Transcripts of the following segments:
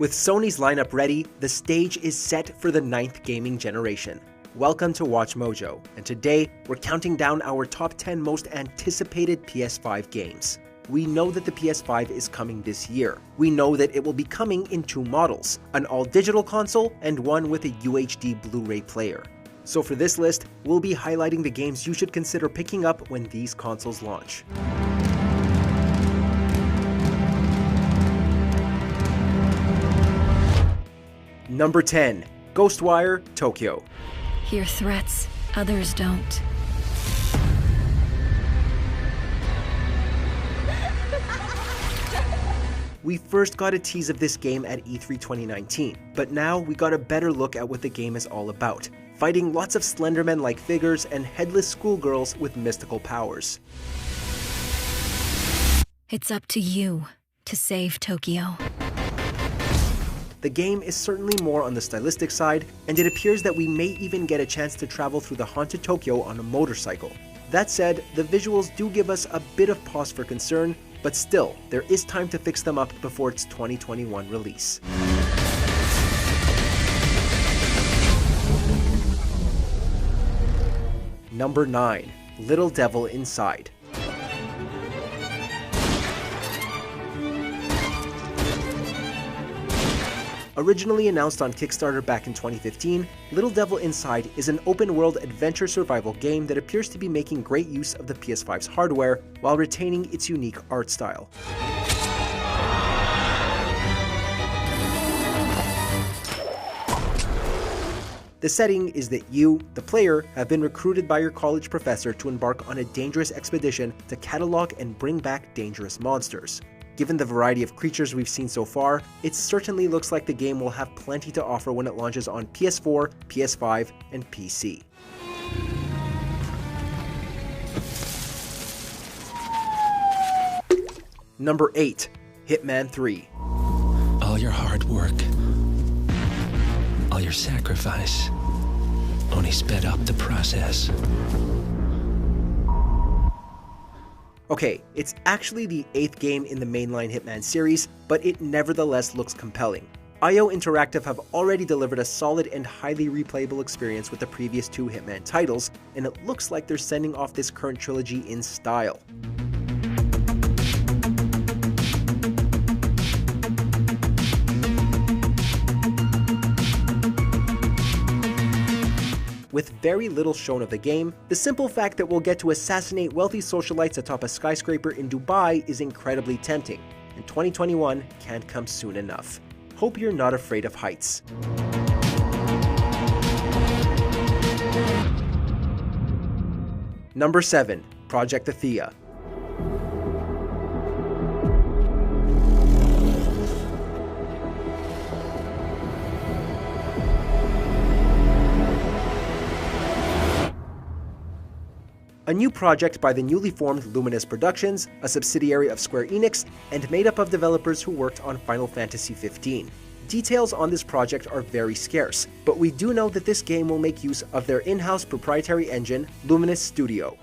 With Sony's lineup ready, the stage is set for the 9th gaming generation. Welcome to Watch Mojo, and today we're counting down our top 10 most anticipated PS5 games. We know that the PS5 is coming this year. We know that it will be coming in 2 models, an all-digital console and one with a UHD Blu-ray player. So for this list, we'll be highlighting the games you should consider picking up when these consoles launch. Number 10. Ghostwire Tokyo. Hear threats, others don't. We first got a tease of this game at E3 2019, but now we got a better look at what the game is all about, fighting lots of Slenderman-like figures and headless schoolgirls with mystical powers. It's up to you to save Tokyo. The game is certainly more on the stylistic side, and it appears that we may even get a chance to travel through the haunted Tokyo on a motorcycle. That said, the visuals do give us a bit of pause for concern, but still, there is time to fix them up before its 2021 release. Number 9. Little Devil Inside. Originally announced on Kickstarter back in 2015, Little Devil Inside is an open-world adventure survival game that appears to be making great use of the PS5's hardware while retaining its unique art style. The setting is that you, the player, have been recruited by your college professor to embark on a dangerous expedition to catalog and bring back dangerous monsters. Given the variety of creatures we've seen so far, it certainly looks like the game will have plenty to offer when it launches on PS4, PS5, and PC. Number 8. Hitman 3. All your hard work, all your sacrifice, only sped up the process. Okay, it's actually the 8th game in the mainline Hitman series, but it nevertheless looks compelling. IO Interactive have already delivered a solid and highly replayable experience with the previous 2 Hitman titles, and it looks like they're sending off this current trilogy in style. With very little shown of the game, the simple fact that we'll get to assassinate wealthy socialites atop a skyscraper in Dubai is incredibly tempting, and 2021 can't come soon enough. Hope you're not afraid of heights. Number 7. Project Athia. A new project by the newly formed Luminous Productions, a subsidiary of Square Enix, and made up of developers who worked on Final Fantasy XV. Details on this project are very scarce, but we do know that this game will make use of their in-house proprietary engine, Luminous Studio.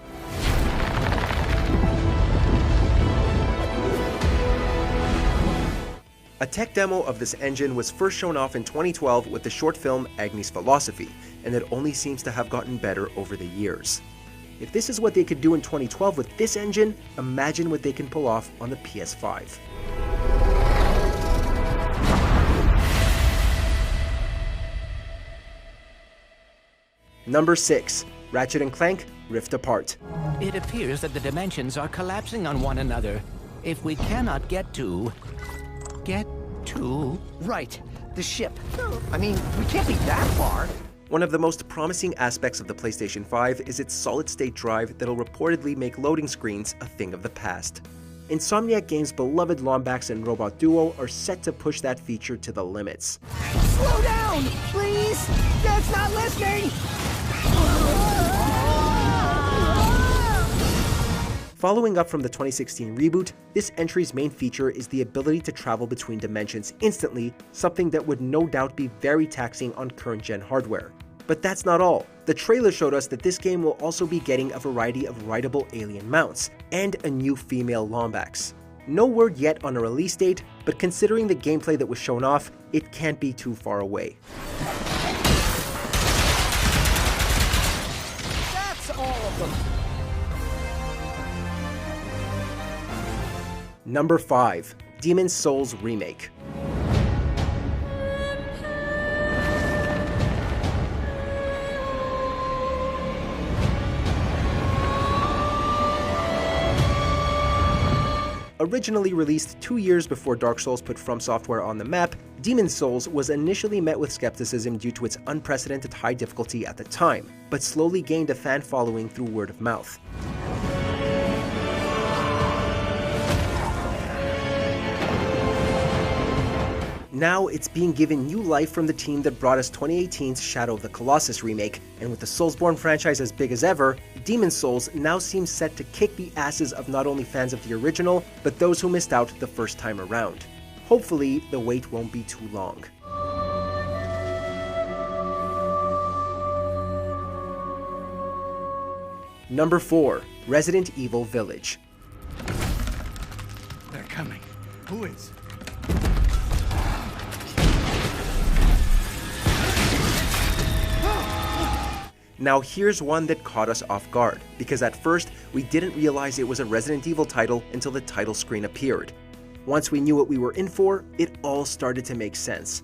A tech demo of this engine was first shown off in 2012 with the short film Agni's Philosophy, and it only seems to have gotten better over the years. If this is what they could do in 2012 with this engine, imagine what they can pull off on the PS5. Number 6. Ratchet and Clank Rift Apart. It appears that the dimensions are collapsing on one another. If we cannot get to... Right, the ship. I mean, we can't be that far. One of the most promising aspects of the PlayStation 5 is its solid-state drive that'll reportedly make loading screens a thing of the past. Insomniac Games' beloved Lombax and Robot Duo are set to push that feature to the limits. Slow down, please! Dad's not listening! Following up from the 2016 reboot, this entry's main feature is the ability to travel between dimensions instantly, something that would no doubt be very taxing on current-gen hardware. But that's not all. The trailer showed us that this game will also be getting a variety of rideable alien mounts, and a new female Lombax. No word yet on a release date, but considering the gameplay that was shown off, it can't be too far away. That's all of them. Number 5. Demon's Souls Remake. Originally released 2 years before Dark Souls put From Software on the map, Demon's Souls was initially met with skepticism due to its unprecedented high difficulty at the time, but slowly gained a fan following through word of mouth. Now it's being given new life from the team that brought us 2018's Shadow of the Colossus remake, and with the Soulsborne franchise as big as ever, Demon's Souls now seems set to kick the asses of not only fans of the original, but those who missed out the first time around. Hopefully, the wait won't be too long. Number 4. Resident Evil Village. They're coming. Who is? Now here's one that caught us off guard, because at first we didn't realize it was a Resident Evil title until the title screen appeared. Once we knew what we were in for, it all started to make sense.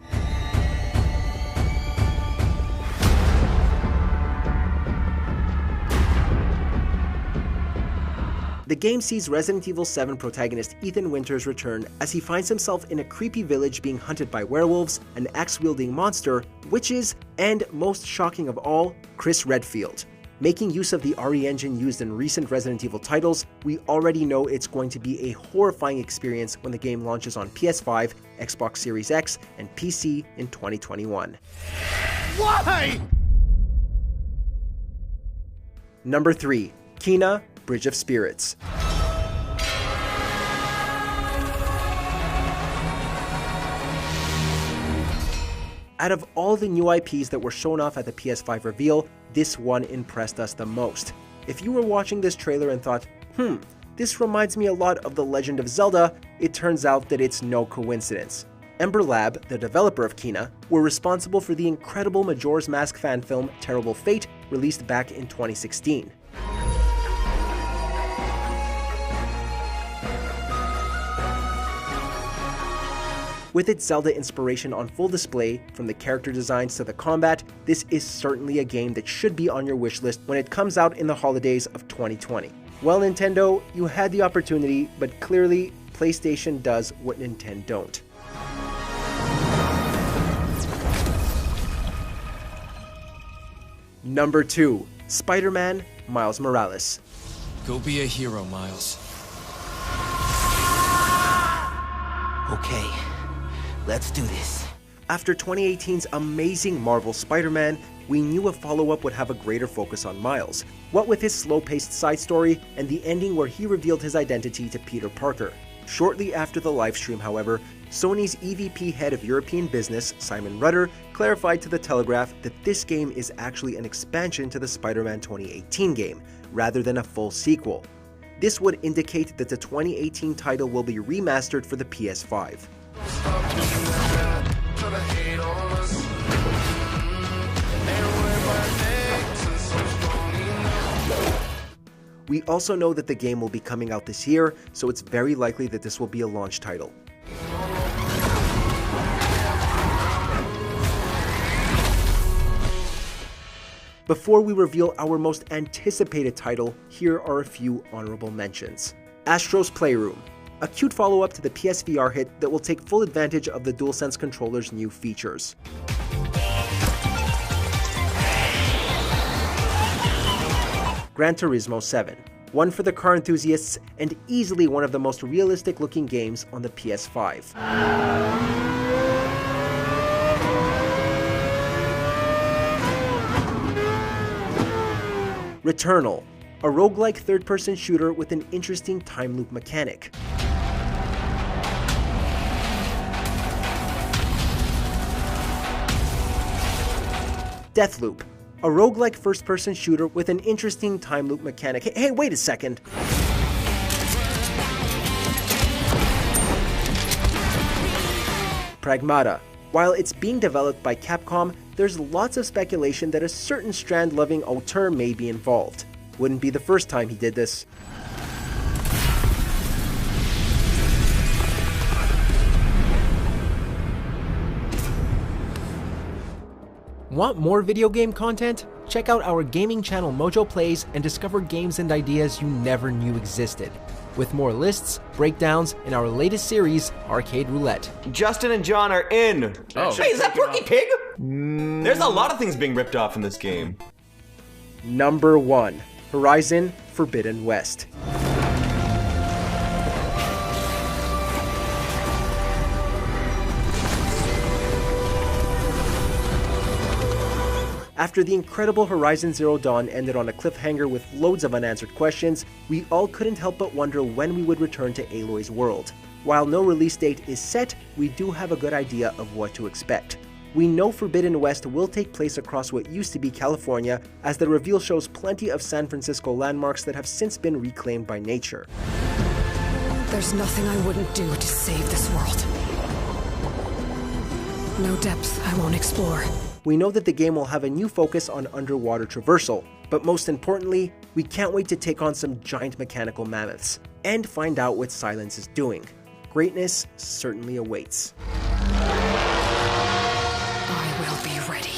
The game sees Resident Evil 7 protagonist Ethan Winters return as he finds himself in a creepy village being hunted by werewolves, an axe-wielding monster, witches, and, most shocking of all, Chris Redfield. Making use of the RE engine used in recent Resident Evil titles, we already know it's going to be a horrifying experience when the game launches on PS5, Xbox Series X, and PC in 2021. Why? Number 3. Kena: Bridge of Spirits. Out of all the new IPs that were shown off at the PS5 reveal, this one impressed us the most. If you were watching this trailer and thought, this reminds me a lot of The Legend of Zelda, it turns out that it's no coincidence. Ember Lab, the developer of Kena, were responsible for the incredible Majora's Mask fan film Terrible Fate, released back in 2016. With its Zelda inspiration on full display, from the character designs to the combat, this is certainly a game that should be on your wishlist when it comes out in the holidays of 2020. Well, Nintendo, you had the opportunity, but clearly, PlayStation does what Nintendo don't. Number 2. Spider-Man: Miles Morales. Go be a hero, Miles. Okay, let's do this. After 2018's amazing Marvel Spider-Man, we knew a follow-up would have a greater focus on Miles, what with his slow-paced side story and the ending where he revealed his identity to Peter Parker. Shortly after the livestream, however, Sony's EVP head of European business, Simon Rutter, clarified to The Telegraph that this game is actually an expansion to the Spider-Man 2018 game, rather than a full sequel. This would indicate that the 2018 title will be remastered for the PS5. We also know that the game will be coming out this year, so it's very likely that this will be a launch title. Before we reveal our most anticipated title, here are a few honorable mentions. Astro's Playroom, a cute follow-up to the PSVR hit that will take full advantage of the DualSense controller's new features. Gran Turismo 7, one for the car enthusiasts and easily one of the most realistic looking games on the PS5. Returnal, a roguelike third-person shooter with an interesting time loop mechanic. Deathloop, a roguelike first-person shooter with an interesting time loop mechanic. Hey, wait a second! Pragmata. While it's being developed by Capcom, there's lots of speculation that a certain Strand-loving auteur may be involved. Wouldn't be the first time he did this. Want more video game content? Check out our gaming channel Mojo Plays and discover games and ideas you never knew existed. With more lists, breakdowns, and our latest series, Arcade Roulette. Justin and John are in. Oh. Hey, is that Porky Pig? There's a lot of things being ripped off in this game. Number 1. Horizon Forbidden West. After the incredible Horizon Zero Dawn ended on a cliffhanger with loads of unanswered questions, we all couldn't help but wonder when we would return to Aloy's world. While no release date is set, we do have a good idea of what to expect. We know Forbidden West will take place across what used to be California, as the reveal shows plenty of San Francisco landmarks that have since been reclaimed by nature. There's nothing I wouldn't do to save this world. No depths I won't explore. We know that the game will have a new focus on underwater traversal, but most importantly, we can't wait to take on some giant mechanical mammoths, and find out what Silence is doing. Greatness certainly awaits. I will be ready.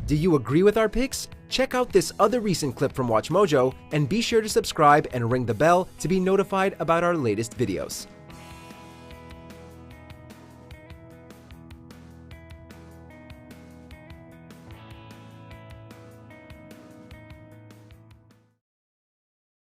Do you agree with our picks? Check out this other recent clip from WatchMojo, and be sure to subscribe and ring the bell to be notified about our latest videos.